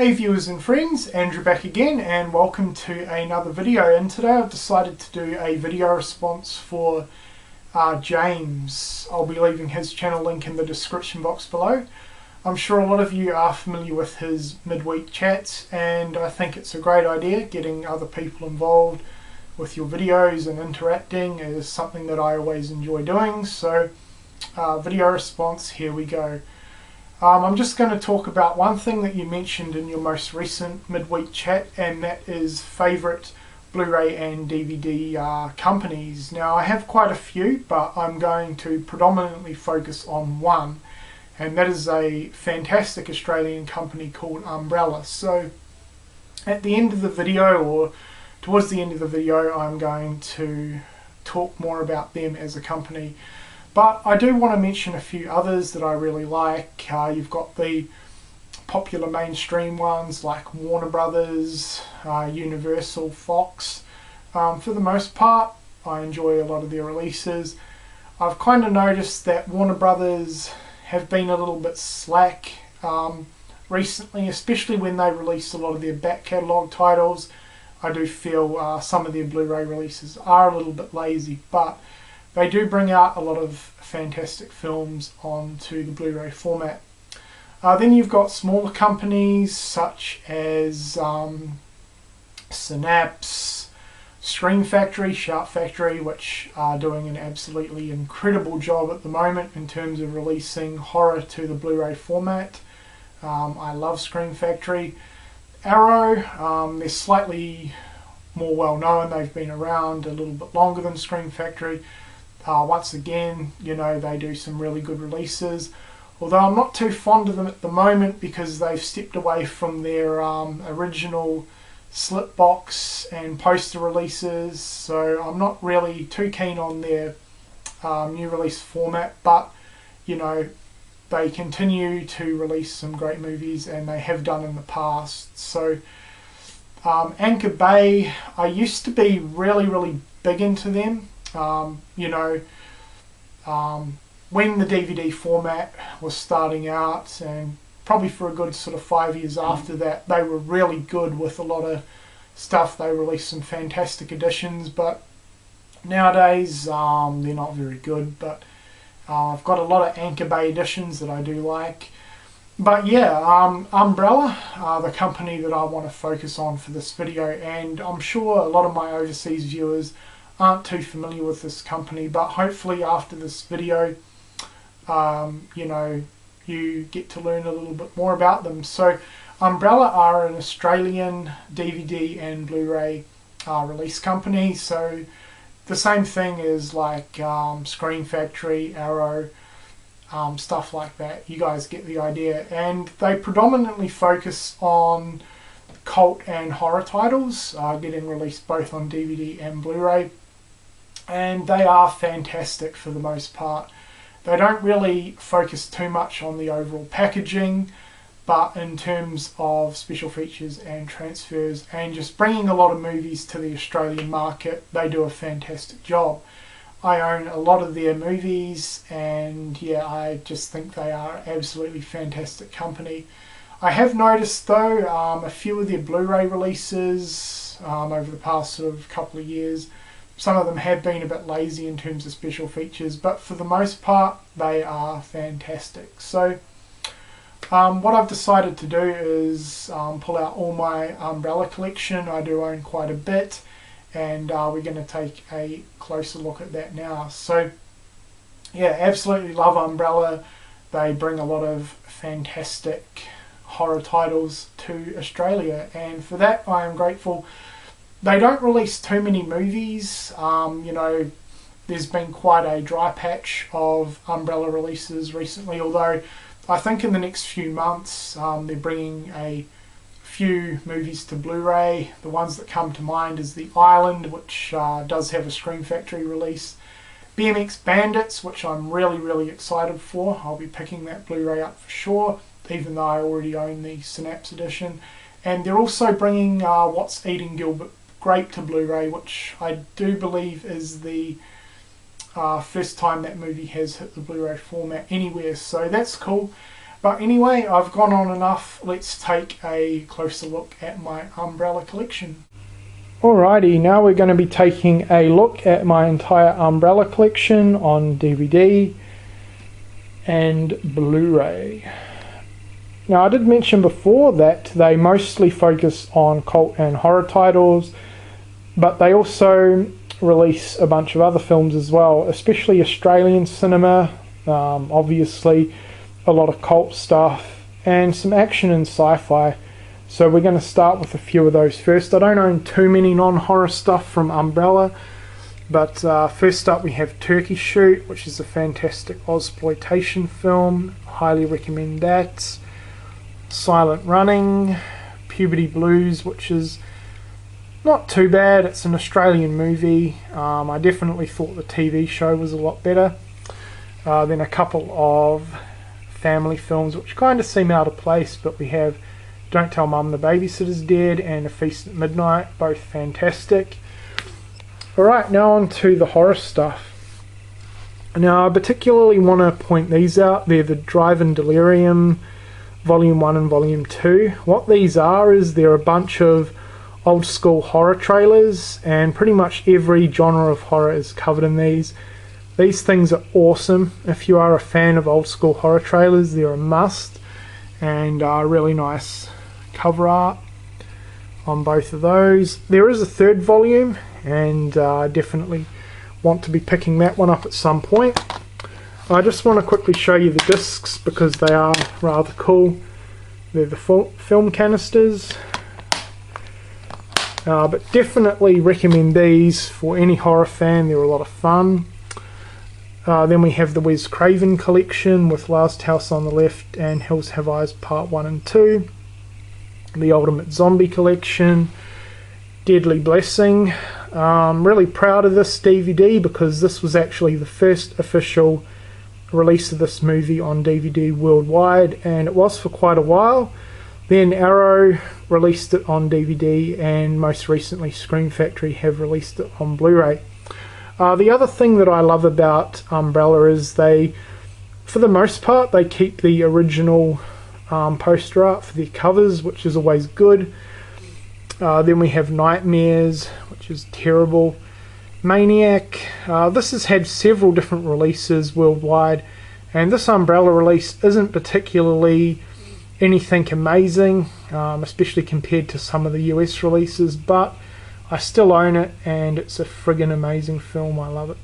Hey viewers and friends, Andrew back again and welcome to another video. And today I've decided to do a video response for James. I'll be leaving his channel link in the description box below. I'm sure a lot of you are familiar with his midweek chats, and I think it's a great idea. Getting other people involved with your videos and interacting is something that I always enjoy doing. So video response, here we go. I'm just going to talk about one thing that you mentioned in your most recent midweek chat, and that is favourite Blu-ray and DVD companies. Now I have quite a few, but I'm going to predominantly focus on one, and that is a fantastic Australian company called Umbrella. So at the end of the video, or towards the end of the video, I'm going to talk more about them as a company. But I do want to mention a few others that I really like. You've got the popular mainstream ones like Warner Brothers, Universal, Fox. For the most part, I enjoy a lot of their releases. I've kind of noticed that Warner Brothers have been a little bit slack recently, especially when they release a lot of their back catalogue titles. I do feel some of their Blu-ray releases are a little bit lazy, but they do bring out a lot of fantastic films onto the Blu-ray format. Then you've got smaller companies such as Synapse, Screen Factory, Sharp Factory, which are doing an absolutely incredible job at the moment in terms of releasing horror to the Blu-ray format. I love Screen Factory. Arrow, they're slightly more well known. They've been around a little bit longer than Screen Factory. Once again, you know, they do some really good releases, although I'm not too fond of them at the moment because they've stepped away from their original slipbox and poster releases, so I'm not really too keen on their new release format. But you know, they continue to release some great movies, and they have done in the past. So Anchor Bay, I used to be really big into them. When the DVD format was starting out, and probably for a good sort of 5 years after that, they were really good with a lot of stuff. They released some fantastic editions, but nowadays they're not very good. But I've got a lot of Anchor Bay editions that I do like. But yeah, Umbrella, the company that I want to focus on for this video, and I'm sure a lot of my overseas viewers aren't too familiar with this company, but hopefully after this video you get to learn a little bit more about them. So Umbrella are an Australian DVD and Blu-ray release company, so the same thing as like Screen Factory, Arrow, stuff like that. You guys get the idea. And they predominantly focus on cult and horror titles, getting released both on DVD and Blu-ray. And they are fantastic for the most part. They don't really focus too much on the overall packaging, but in terms of special features and transfers and just bringing a lot of movies to the Australian market, they do a fantastic job. I own a lot of their movies, and yeah, I just think they are absolutely fantastic company. I have noticed though a few of their Blu-ray releases over the past sort of couple of years, some of them have been a bit lazy in terms of special features, but for the most part they are fantastic. So what I've decided to do is pull out all my Umbrella collection. I do own quite a bit, and we're going to take a closer look at that now. So yeah, absolutely love Umbrella. They bring a lot of fantastic horror titles to Australia, and for that I am grateful. They don't release too many movies. There's been quite a dry patch of Umbrella releases recently, although I think in the next few months they're bringing a few movies to Blu-ray. The ones that come to mind is The Island, which does have a Screen Factory release. BMX Bandits, which I'm really excited for. I'll be picking that Blu-ray up for sure, even though I already own the Synapse edition. And they're also bringing What's Eating Gilbert Grape to Blu-ray, which I do believe is the first time that movie has hit the Blu-ray format anywhere, so that's cool. But anyway, I've gone on enough. Let's take a closer look at my Umbrella collection. Alrighty, now we're going to be taking a look at my entire Umbrella collection on DVD and Blu-ray. Now, I did mention before that they mostly focus on cult and horror titles, but they also release a bunch of other films as well, especially Australian cinema, obviously a lot of cult stuff, and some action and sci-fi. So we're going to start with a few of those first. I don't own too many non-horror stuff from Umbrella, but first up we have Turkey Shoot, which is a fantastic Ozploitation film. Highly recommend that. Silent Running, Puberty Blues, which is not too bad. It's an Australian movie. I definitely thought the TV show was a lot better. Then a couple of family films which kind of seem out of place, but we have Don't Tell Mum the Babysitter's Dead and A Feast at Midnight, both fantastic. Alright, now on to the horror stuff. Now I particularly want to point these out. They're the Drive-In Delirium Volume 1 and Volume 2. What these are is they're a bunch of old school horror trailers, and pretty much every genre of horror is covered in these. These things are awesome. If you are a fan of old school horror trailers, they're a must, and really nice cover art on both of those. There is a third volume, and definitely want to be picking that one up at some point. I just want to quickly show you the discs because they are rather cool. They're the film canisters, but definitely recommend these for any horror fan. They're a lot of fun. Then we have the Wes Craven collection with Last House on the Left and Hills Have Eyes Part 1 and 2. The Ultimate Zombie collection. Deadly Blessing. Really proud of this DVD because this was actually the first official release of this movie on DVD worldwide, and it was for quite a while. Then Arrow released it on DVD, and most recently Scream Factory have released it on Blu-ray. The other thing that I love about Umbrella is they, for the most part, they keep the original poster art for their covers, which is always good. Then we have Nightmares, which is terrible. Maniac. This has had several different releases worldwide, and this Umbrella release isn't particularly anything amazing, especially compared to some of the US releases, but I still own it, and it's a friggin' amazing film. I love it.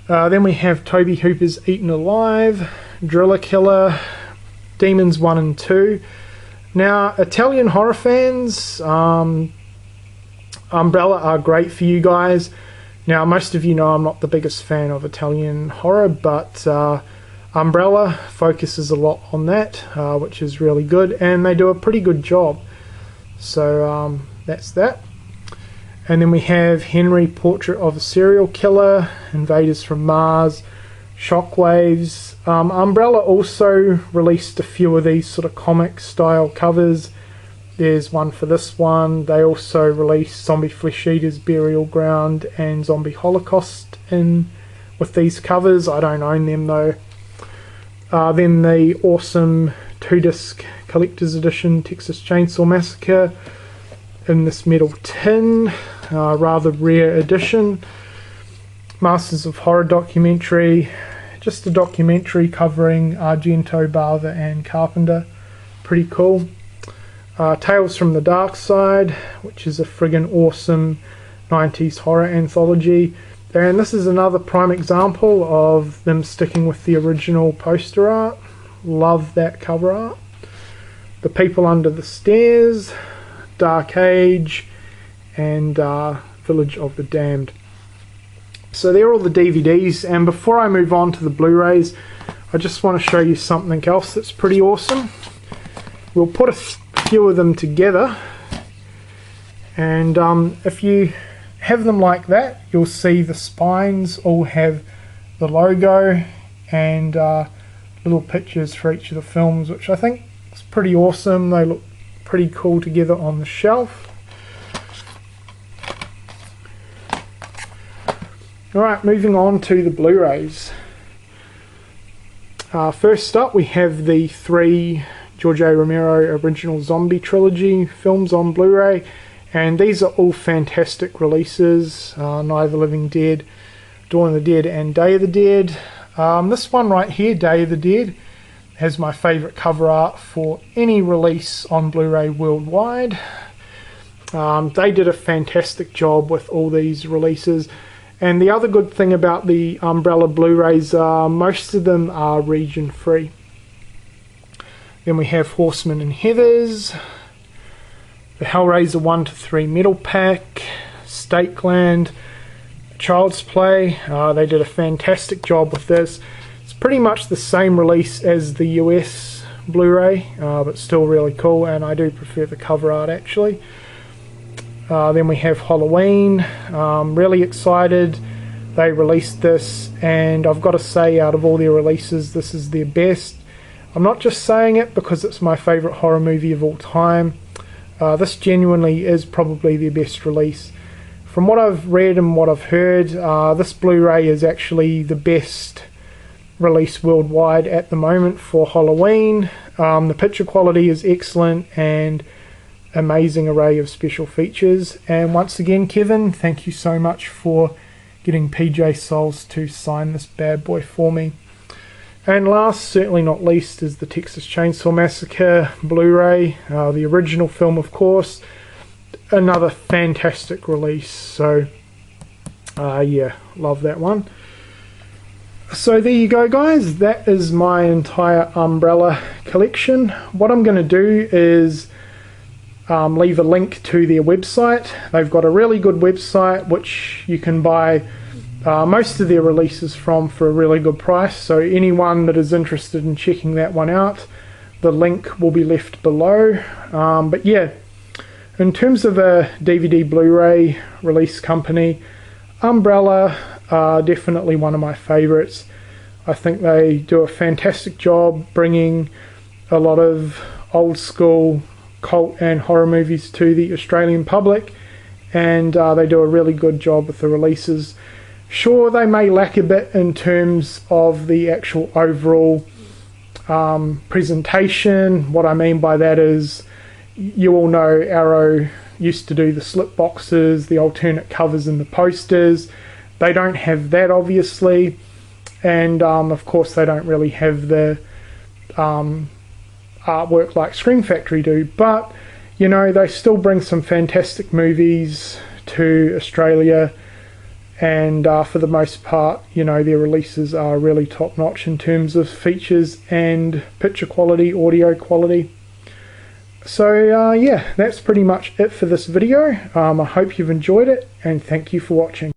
Then we have Tobe Hooper's Eaten Alive, Driller Killer, Demons 1 and 2. Now, Italian horror fans, Umbrella are great for you guys. Now, most of you know I'm not the biggest fan of Italian horror, but Umbrella focuses a lot on that, which is really good, and they do a pretty good job. So that's that. And then we have Henry, Portrait of a Serial Killer, Invaders from Mars, Shockwaves. Umbrella also released a few of these sort of comic style covers. There's one for this one. They also released Zombie Flesh Eaters, Burial Ground, and Zombie Holocaust in with these covers. I don't own them though. Then the awesome 2-disc collector's edition Texas Chainsaw Massacre in this metal tin, rather rare edition. Masters of Horror documentary, just a documentary covering Argento, Bava, and Carpenter. Pretty cool. Tales from the Dark Side, which is a friggin' awesome 90s horror anthology. And this is another prime example of them sticking with the original poster art. Love that cover art. The People Under the Stairs, Dark Age, and Village of the Damned. So they're all the DVDs, and before I move on to the Blu-rays, I just want to show you something else that's pretty awesome. We'll put a few of them together, and if you have them like that, you'll see the spines all have the logo and little pictures for each of the films, which I think is pretty awesome. They look pretty cool together on the shelf. Alright, moving on to the Blu-rays. First up we have the 3 George A. Romero original zombie trilogy films on Blu-ray, and these are all fantastic releases. Night of the Living Dead, Dawn of the Dead and Day of the Dead. This one right here, Day of the Dead, has my favourite cover art for any release on Blu-ray worldwide. They did a fantastic job with all these releases, and the other good thing about the Umbrella Blu-rays are most of them are region free. Then we have Horsemen and Heathers, the Hellraiser 1-3 Metal Pack, Stakeland, Child's Play. They did a fantastic job with this. It's pretty much the same release as the US Blu-ray, but still really cool, and I do prefer the cover art actually. Then we have Halloween. Really excited they released this, and I've got to say, out of all their releases, this is their best. I'm not just saying it because it's my favourite horror movie of all time. This genuinely is probably their best release. From what I've read and what I've heard, this Blu-ray is actually the best release worldwide at the moment for Halloween. The picture quality is excellent and amazing array of special features. And once again, Kevin, thank you so much for getting PJ Souls to sign this bad boy for me. And last, certainly not least, is the Texas Chainsaw Massacre Blu-ray, the original film of course. Another fantastic release, so yeah, love that one. So there you go guys, that is my entire Umbrella collection. What I'm going to do is leave a link to their website. They've got a really good website which you can buy most of their releases from for a really good price, so anyone that is interested in checking that one out, the link will be left below. But yeah, in terms of a DVD Blu-ray release company, Umbrella are definitely one of my favourites. I think they do a fantastic job bringing a lot of old school cult and horror movies to the Australian public, and they do a really good job with the releases. Sure, they may lack a bit in terms of the actual overall presentation. What I mean by that is, you all know Arrow used to do the slip boxes, the alternate covers and the posters. They don't have that obviously, and of course they don't really have the artwork like Scream Factory do, but you know, they still bring some fantastic movies to Australia, and for the most part, you know, their releases are really top notch in terms of features and picture quality, audio quality. So yeah, that's pretty much it for this video. I hope you've enjoyed it, and thank you for watching.